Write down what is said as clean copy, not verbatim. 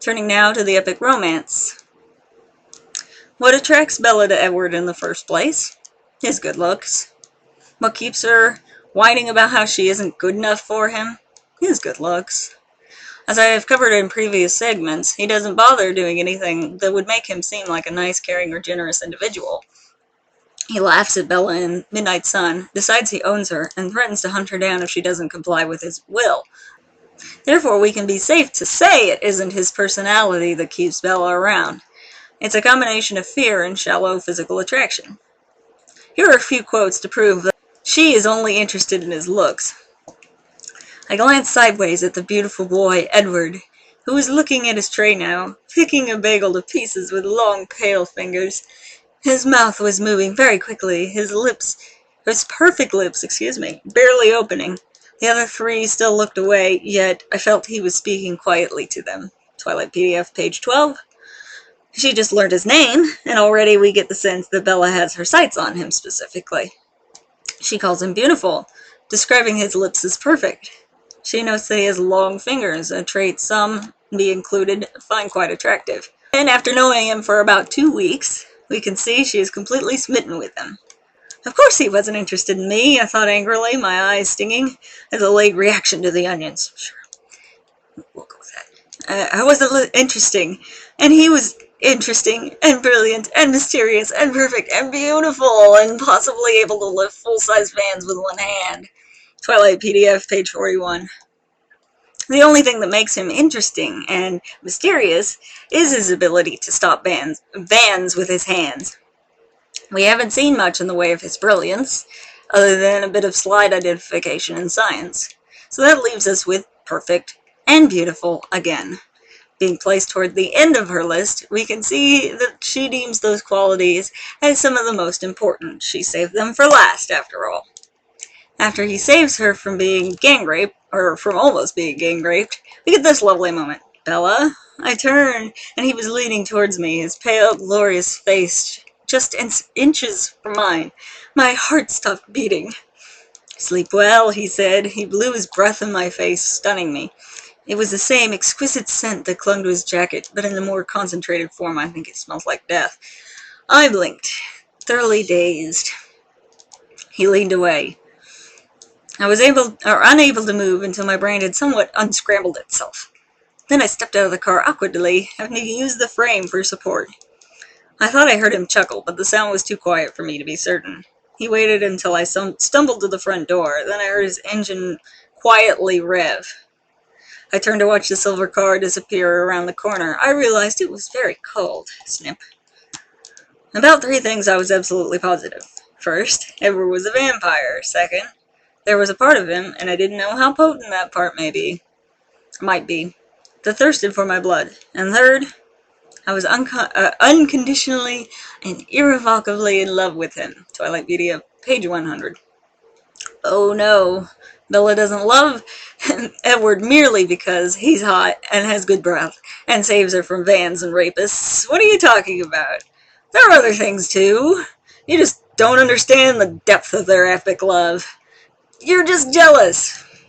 Turning now to the epic romance. What attracts Bella to Edward in the first place? His good looks. What keeps her whining about how she isn't good enough for him? His good looks. As I have covered in previous segments, he doesn't bother doing anything that would make him seem like a nice, caring, or generous individual. He laughs at Bella in Midnight Sun, decides he owns her, and threatens to hunt her down if she doesn't comply with his will. Therefore, we can be safe to say it isn't his personality that keeps Bella around. It's a combination of fear and shallow physical attraction. Here are a few quotes to prove that she is only interested in his looks. I glanced sideways at the beautiful boy, Edward, who was looking at his tray now, picking a bagel to pieces with long, pale fingers. His mouth was moving very quickly, his perfect lips, barely opening. The other three still looked away, yet I felt he was speaking quietly to them. Twilight PDF, page 12. She just learned his name, and already we get the sense that Bella has her sights on him specifically. She calls him beautiful, describing his lips as perfect. She notes that he has long fingers, a trait some, me included, find quite attractive. And after knowing him for about 2 weeks, we can see she is completely smitten with him. Of course he wasn't interested in me, I thought angrily, my eyes stinging, as a late reaction to the onions. Sure, we'll go with that. I wasn't interesting, and he was interesting, and brilliant, and mysterious, and perfect, and beautiful, and possibly able to lift full-size vans with one hand. Twilight PDF, page 41. The only thing that makes him interesting and mysterious is his ability to stop vans with his hands. We haven't seen much in the way of his brilliance, other than a bit of slide identification in science. So that leaves us with perfect and beautiful again. Being placed toward the end of her list, we can see that she deems those qualities as some of the most important. She saved them for last, after all. After he saves her from being gang raped, or from almost being gang raped, we get this lovely moment. Bella? I turned, and he was leaning towards me, his pale, glorious face just inches from mine. My heart stopped beating. Sleep well, he said. He blew his breath in my face, stunning me. It was the same exquisite scent that clung to his jacket, but in a more concentrated form. I think it smells like death. I blinked, thoroughly dazed. He leaned away. I was unable to move until my brain had somewhat unscrambled itself. Then I stepped out of the car awkwardly, having to use the frame for support. I thought I heard him chuckle, but the sound was too quiet for me to be certain. He waited until I stumbled to the front door, then I heard his engine quietly rev. I turned to watch the silver car disappear around the corner. I realized it was very cold. Snip. About 3 things I was absolutely positive. First, Edward was a vampire. Second, there was a part of him, and I didn't know how potent that part might be, that thirsted for my blood. And third, I was unconditionally and irrevocably in love with him. Twilight Media, page 100. Oh no, Bella doesn't love Edward merely because he's hot and has good breath and saves her from vans and rapists. What are you talking about? There are other things too. You just don't understand the depth of their epic love. You're just jealous.